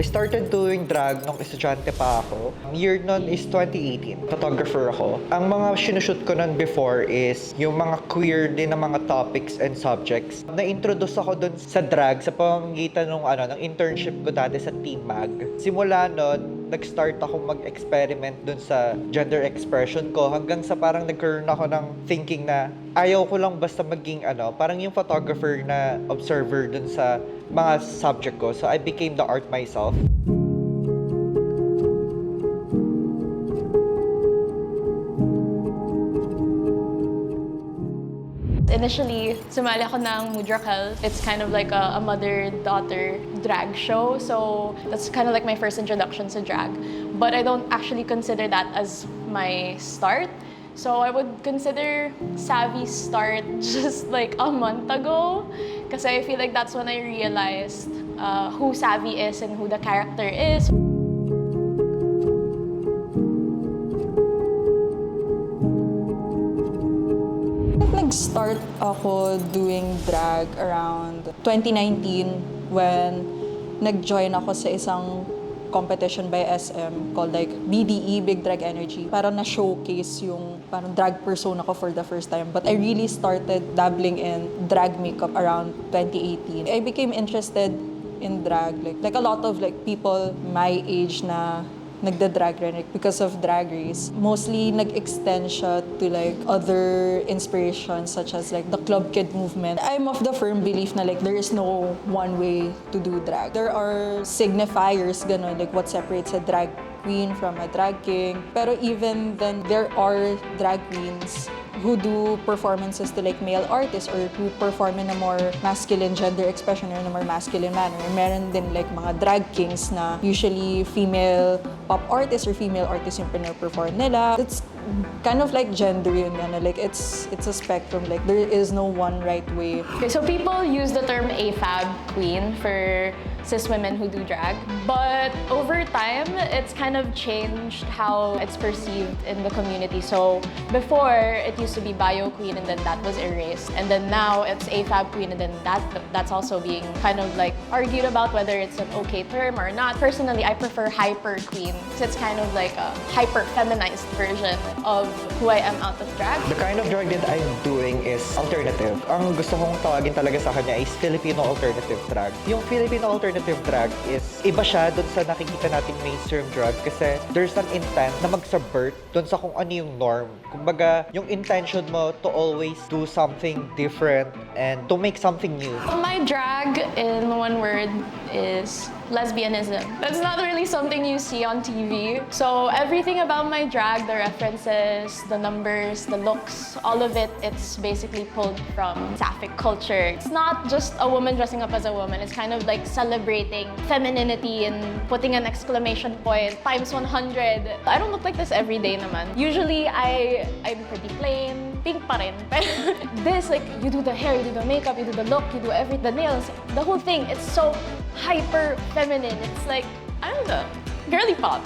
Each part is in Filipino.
started doing drag nung estudyante pa ako. Ang year nun is 2018. Photographer ako. Ang mga sinushoot ko nun before is yung mga queer din na mga topics and subjects. Na-introduce ako dun sa drag sa pamamagitan ng internship ko dati sa Team Mag. Simula nun, nag-start ako mag-experiment dun sa gender expression ko hanggang sa parang nagkaroon ako ng thinking na ayaw ko lang basta maging parang yung photographer na observer dun sa mga subject ko. So I became the art myself. Initially, sumali ako ng Mudrakel. It's kind of like a mother-daughter drag show. So that's kind of like my first introduction to drag. But I don't actually consider that as my start. So I would consider Savvy's start just like a month ago. Kasi I feel like that's when I realized who Savvy is and who the character is. Nag-start ako doing drag around 2019 when nag-join ako sa isang competition by SM called like BDE, Big Drag Energy. Parang na-showcase yung parang drag persona ko for the first time. But I really started dabbling in drag makeup around 2018. I became interested in drag. Like a lot of like people my age na nagda-drag rin because of Drag Race. Mostly nag-extend siya to like other inspirations such as like the Club Kid movement. I'm of the firm belief na like there is no one way to do drag. There are signifiers, gano'n, like what separates a drag queen from a drag king. Pero even then, there are drag queens who do performances to like male artists or who perform in a more masculine gender expression or in a more masculine manner. Meron din like mga drag kings na usually female pop artists or female artists yung perform nila. It's kind of like gender yun, like it's a spectrum, like there is no one right way. Okay, so people use the term AFAB queen for cis women who do drag, but over time, it's kind of changed how it's perceived in the community. So before, it used to be bio queen and then that was erased. And then now it's AFAB queen and then that's also being kind of like argued about whether it's an okay term or not. Personally, I prefer hyper queen because it's kind of like a hyper feminized version of who I am out of drag. The kind of drag that I'm doing is alternative. Ang gusto kong tawagin talaga sa kanya is Filipino alternative drag. Yung Filipino alternative drag is iba siya dun sa nakikita nating mainstream drag kasi there's an intent na mag-subvert dun sa kung ano yung norm. Kumbaga, yung intention mo to always do something different and to make something new. My drag, in one word, is lesbianism. That's not really something you see on TV. So everything about my drag, the references, the numbers, the looks, all of it, it's basically pulled from sapphic culture. It's not just a woman dressing up as a woman. It's kind of like celebrating femininity and putting an exclamation point times 100. I don't look like this every day naman. Usually, I'm pretty plain. Pink pa rin. Pero this, like, you do the hair, you do the makeup, you do the look, you do the nails, the whole thing, it's so hyper feminine. It's like, I don't know, girly pop.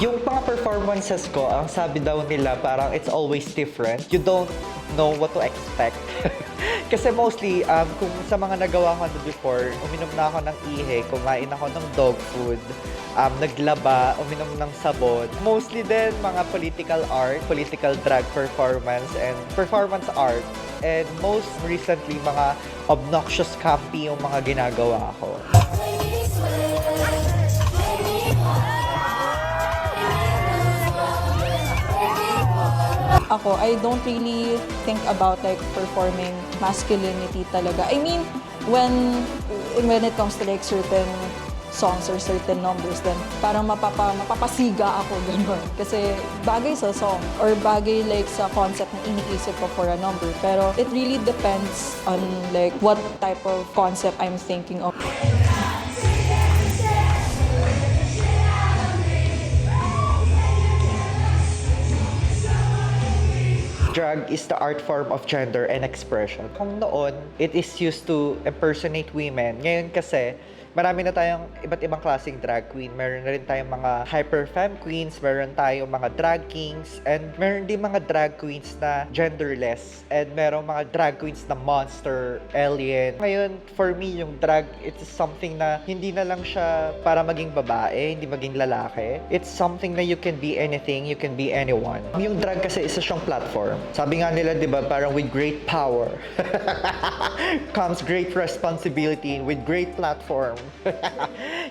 Yung mga performances ko, ang sabi daw nila parang it's always different. You don't know what to expect. Kasi mostly, kung sa mga nagawa ko before, uminom na ako ng ihe, kumain ako ng dog food, naglaba, uminom ng sabon. Mostly din mga political art, political drag performance, and performance art. And most recently, mga obnoxious campy yung mga ginagawa ko. Ako, I don't really think about like performing masculinity talaga. I mean, when it comes to like certain songs or certain numbers, then parang mapapasiga ako gano'n. Kasi bagay sa song or bagay like sa concept na iniisip ko for a number. Pero it really depends on like what type of concept I'm thinking of. Drag is the art form of gender and expression. Kung noon, it is used to impersonate women. Ngayon kasi, Marami na tayong iba't ibang klaseng drag queen. Meron na rin tayong mga hyper femme queens, meron tayong mga drag kings, and meron din mga drag queens na genderless, and meron mga drag queens na monster, alien. Ngayon, for me, yung drag, it's something na hindi na lang siya para maging babae, hindi maging lalaki. It's something na you can be anything, you can be anyone. Yung drag kasi isa siyang platform. Sabi nga nila, di ba, parang with great power comes great responsibility with great platform.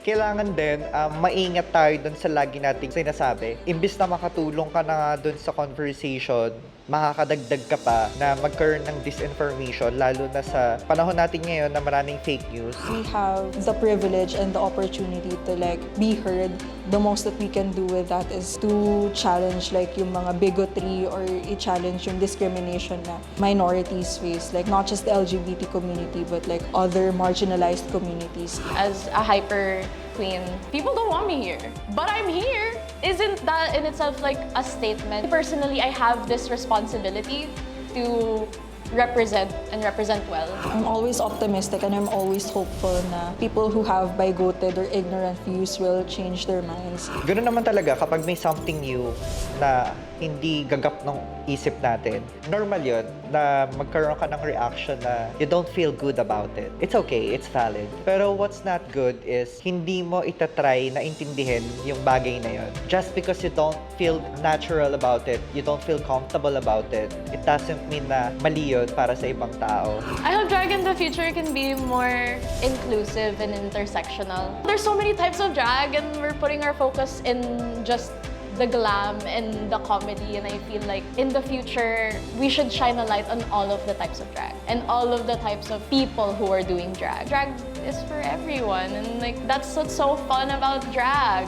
Kailangan din, maingat tayo dun sa lagi nating sinasabi. Imbis na makatulong ka na nga dun sa conversation, makakadagdag ka pa na magkaroon ng disinformation, lalo na sa panahon natin ngayon na maraming fake news. We have the privilege and the opportunity to like be heard. The most that we can do with that is to challenge like yung mga bigotry or i-challenge yung discrimination na minorities face, like not just the LGBT community but like other marginalized communities. As a hyper queen, people don't want me here, but I'm here. Isn't that in itself like a statement? Personally, I have this responsibility to represent and represent well. I'm always optimistic and I'm always hopeful na people who have bigoted or ignorant views will change their minds. Ganoon naman talaga kapag may something new na hindi gagap ng isip natin. Normal yun na magkaroon ka ng reaction na you don't feel good about it. It's okay, it's valid. Pero what's not good is hindi mo itatry na intindihin yung bagay na yun. Just because you don't feel natural about it, you don't feel comfortable about it, it doesn't mean na mali yun para sa ibang tao. I hope drag in the future can be more inclusive and intersectional. There's so many types of drag and we're putting our focus in just the glam and the comedy, and I feel like in the future we should shine a light on all of the types of drag and all of the types of people who are doing drag. Drag is for everyone, and like that's what's so fun about drag.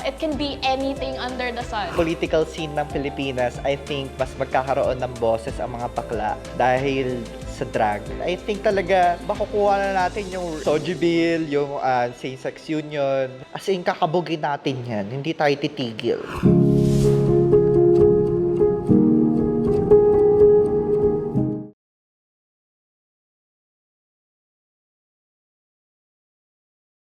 It can be anything under the sun. Political scene ng Pilipinas, I think mas magkakaroon ng boses ang mga bakla dahil sa drag. I think talaga makukuha na natin yung Soji Bill, yung same-sex union. As in, kakabugin natin yan. Hindi tayo titigil.